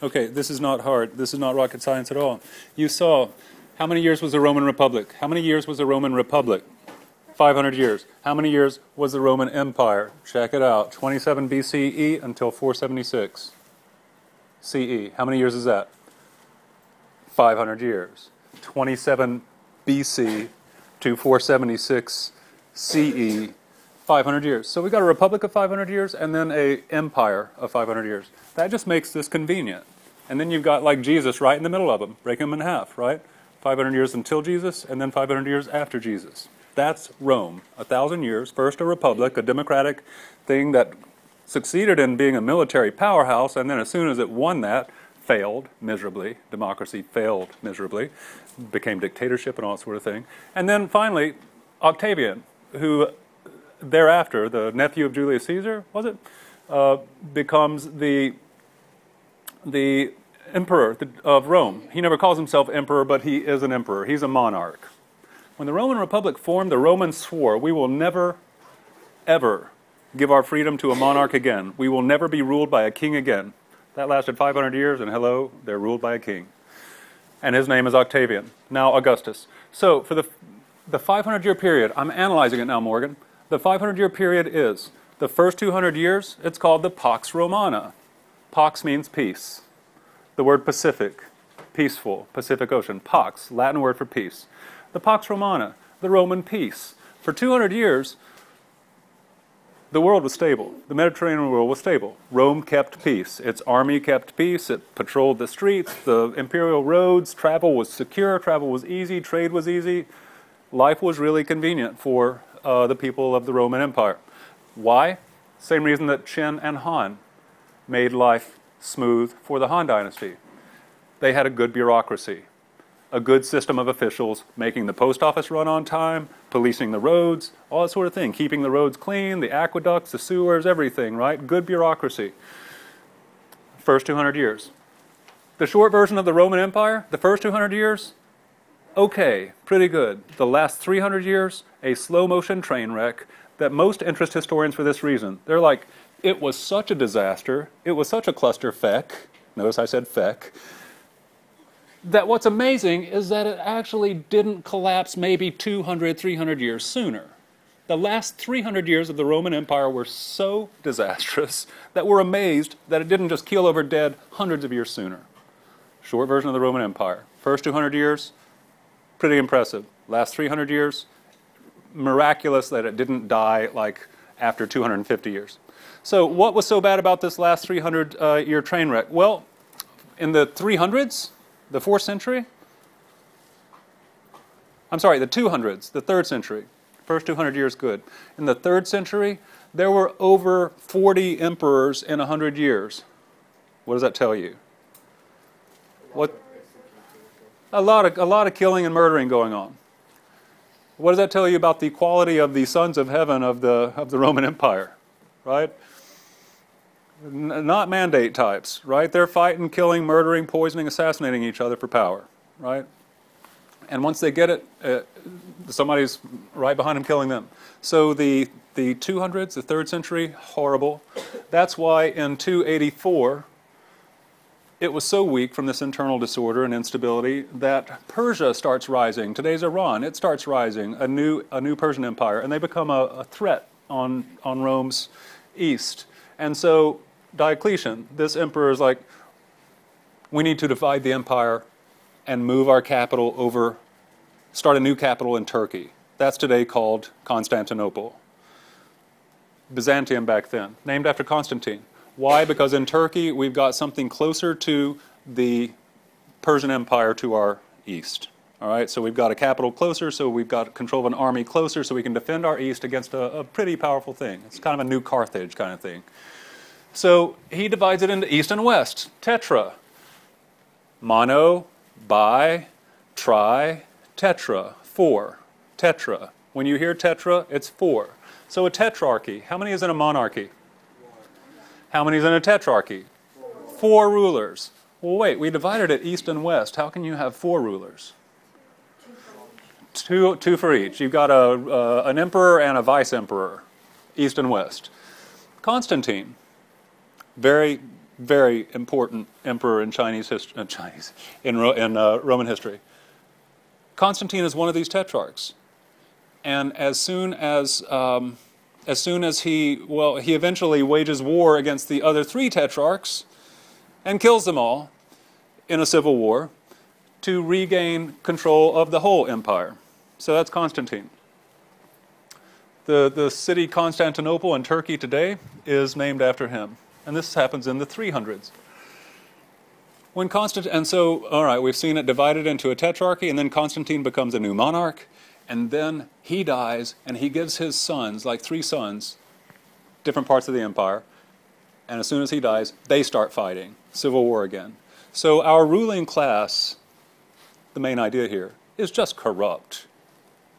Okay, this is not hard. This is not rocket science at all. You saw, how many years was the Roman Republic? How many years was the Roman Republic? 500 years. How many years was the Roman Empire? Check it out. 27 BCE until 476 CE. How many years is that? 500 years. 27 BC to 476 CE. 500 years. So we got a republic of 500 years and then a empire of 500 years. That just makes this convenient. And then you've got like Jesus right in the middle of them, break them in half, right? 500 years until Jesus and then 500 years after Jesus. That's Rome. 1,000 years, first a republic, a democratic thing that succeeded in being a military powerhouse, and then as soon as it won that, failed miserably. Democracy failed miserably, became dictatorship and all that sort of thing. And then finally, Octavian, who thereafter, the nephew of Julius Caesar, was it? Becomes the emperor of Rome. He never calls himself emperor, but he is an emperor. He's a monarch. When the Roman Republic formed, the Romans swore, we will never, ever give our freedom to a monarch again. We will never be ruled by a king again. That lasted 500 years, and hello, they're ruled by a king. And his name is Octavian, now Augustus. So for the 500-year period, I'm analyzing it now, Morgan. The 500-year period is the first 200 years, it's called the Pax Romana. Pax means peace. The word Pacific, peaceful, Pacific Ocean. Pax, Latin word for peace. The Pax Romana, the Roman peace. For 200 years, the world was stable. The Mediterranean world was stable. Rome kept peace. Its army kept peace. It patrolled the streets, the imperial roads. Travel was secure. Travel was easy. Trade was easy. Life was really convenient for the people of the Roman Empire. Why? Same reason that Qin and Han made life smooth for the Han Dynasty. They had a good bureaucracy, a good system of officials, making the post office run on time, policing the roads, all that sort of thing, keeping the roads clean, the aqueducts, the sewers, everything, right? Good bureaucracy. First 200 years. The short version of the Roman Empire, the first 200 years, okay, pretty good. The last 300 years, a slow-motion train wreck that most interest historians for this reason. They're like, it was such a disaster, it was such a clusterfuck, notice I said feck, that what's amazing is that it actually didn't collapse maybe 200, 300 years sooner. The last 300 years of the Roman Empire were so disastrous that we're amazed that it didn't just keel over dead hundreds of years sooner. Short version of the Roman Empire. First 200 years, pretty impressive. Last 300 years, miraculous that it didn't die like after 250 years. So what was so bad about this last 300-year train wreck? Well, in the 300s, the 4th century, I'm sorry, the 200s, the 3rd century. First 200 years, good. In the 3rd century, there were over 40 emperors in 100 years. What does that tell you? What? A lot of killing and murdering going on. What does that tell you about the quality of the sons of heaven of the Roman Empire, right? Not mandate types, right? They're fighting, killing, murdering, poisoning, assassinating each other for power, right? And once they get it, somebody's right behind them killing them. So the 200s, the 3rd century, horrible. That's why in 284, it was so weak from this internal disorder and instability that Persia starts rising. Today's Iran, it starts rising, a new Persian empire, and they become a threat on Rome's east. And so Diocletian, this emperor, is like, we need to divide the empire and move our capital over, start a new capital in Turkey. That's today called Constantinople. Byzantium back then, named after Constantine. Why? Because in Turkey, we've got something closer to the Persian Empire to our east. All right, so we've got a capital closer, so we've got control of an army closer, so we can defend our east against a pretty powerful thing. It's kind of a new Carthage kind of thing. So he divides it into east and west. Tetra. Mono, bi, tri, tetra. 4. Tetra. When you hear tetra, it's 4. So a tetrarchy. How many is in a monarchy? How many is in a tetrarchy? 4 rulers. Well, wait, we divided it east and west. How can you have 4 rulers? Two for each. You've got an emperor and a vice-emperor, east and west. Constantine, very very important emperor in Roman history. Constantine is one of these tetrarchs, and as soon as he eventually wages war against the other three tetrarchs and kills them all in a civil war to regain control of the whole empire. So that's Constantine. The city Constantinople in Turkey today is named after him. And this happens in the 300s. All right, we've seen it divided into a tetrarchy, and then Constantine becomes a new monarch, and then he dies, and he gives his sons, like 3 sons, different parts of the empire, and as soon as he dies, they start fighting. Civil war again. So our ruling class, the main idea here, is just corrupt,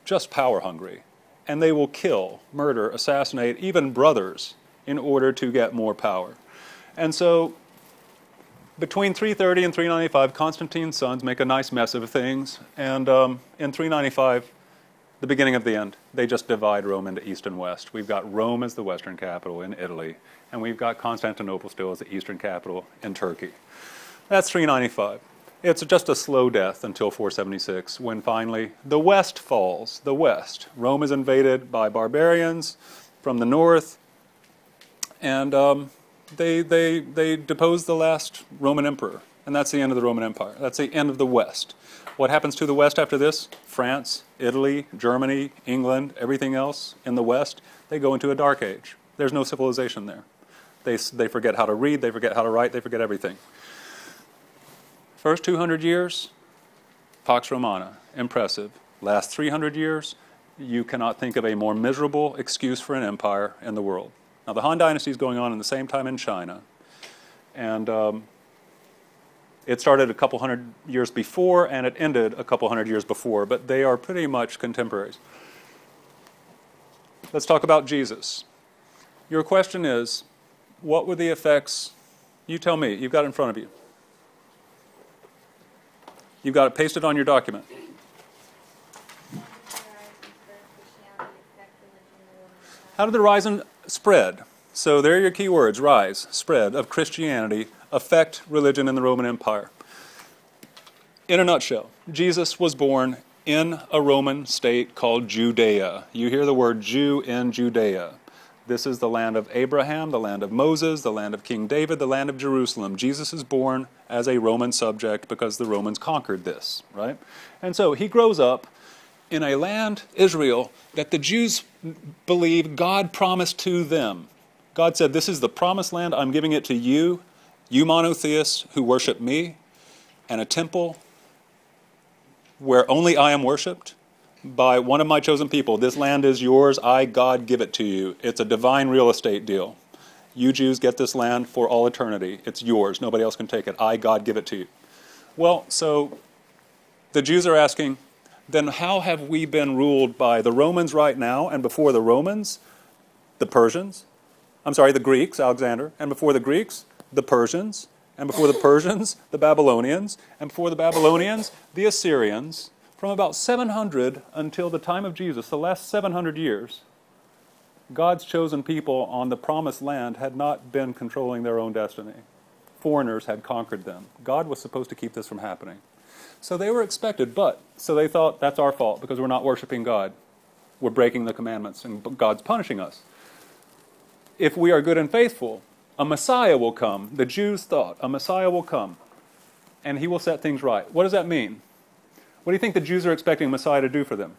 just power hungry. And they will kill, murder, assassinate even brothers in order to get more power. And so between 330 and 395, Constantine's sons make a nice mess of things. And in 395, the beginning of the end, they just divide Rome into east and west. We've got Rome as the western capital in Italy, and we've got Constantinople still as the eastern capital in Turkey. That's 395. It's just a slow death until 476, when finally the West falls. The West. Rome is invaded by barbarians from the north, and they depose the last Roman emperor, and that's the end of the Roman Empire. That's the end of the West. What happens to the West after this? France, Italy, Germany, England, everything else in the West, they go into a dark age. There's no civilization there. They forget how to read, they forget how to write, they forget everything. First 200 years, Pax Romana, impressive. Last 300 years, you cannot think of a more miserable excuse for an empire in the world. Now, the Han Dynasty is going on in the same time in China, and it started a couple hundred years before, and it ended a couple hundred years before, but they are pretty much contemporaries. Let's talk about Jesus. Your question is, what were the effects? You tell me. You've got it in front of you. You've got it pasted on your document. How did the rise and spread? So there are your key words: rise, spread of Christianity, affect religion in the Roman Empire. In a nutshell, Jesus was born in a Roman state called Judea. You hear the word Jew in Judea. This is the land of Abraham, the land of Moses, the land of King David, the land of Jerusalem. Jesus is born as a Roman subject because the Romans conquered this, right? And so he grows up in a land, Israel, that the Jews believe God promised to them. God said, this is the promised land, I'm giving it to you, you monotheists who worship me, and a temple where only I am worshipped by one of my chosen people. This land is yours, I, God, give it to you. It's a divine real estate deal. You Jews get this land for all eternity. It's yours. Nobody else can take it. I, God, give it to you. Well, so the Jews are asking, then how have we been ruled by the Romans right now, and before the Romans, the Greeks, Alexander, and before the Greeks, the Persians, and before the Persians, the Babylonians, and before the Babylonians, the Assyrians. From about 700 until the time of Jesus, the last 700 years, God's chosen people on the promised land had not been controlling their own destiny. Foreigners had conquered them. God was supposed to keep this from happening. So they were expected, so they thought, that's our fault because we're not worshiping God. We're breaking the commandments and God's punishing us. If we are good and faithful, a Messiah will come. The Jews thought a Messiah will come and he will set things right. What does that mean? What do you think the Jews are expecting Messiah to do for them?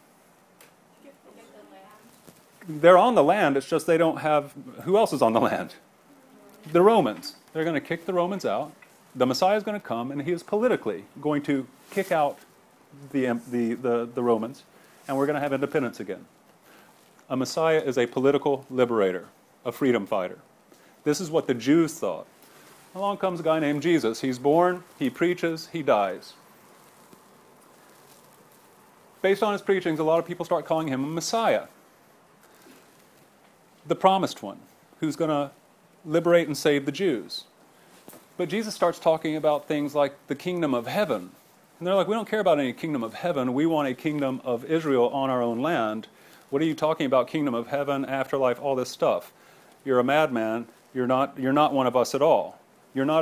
They're on the land, it's just they don't have... Who else is on the land? The Romans. They're going to kick the Romans out. The Messiah is going to come, and he is politically going to kick out the Romans, and we're going to have independence again. A Messiah is a political liberator, a freedom fighter. This is what the Jews thought. Along comes a guy named Jesus. He's born, he preaches, he dies. Based on his preachings, a lot of people start calling him a Messiah. The promised one, who's going to liberate and save the Jews. But Jesus starts talking about things like the kingdom of heaven. And they're like, we don't care about any kingdom of heaven. We want a kingdom of Israel on our own land. What are you talking about, kingdom of heaven, afterlife, all this stuff? You're a madman. You're not one of us at all. You're not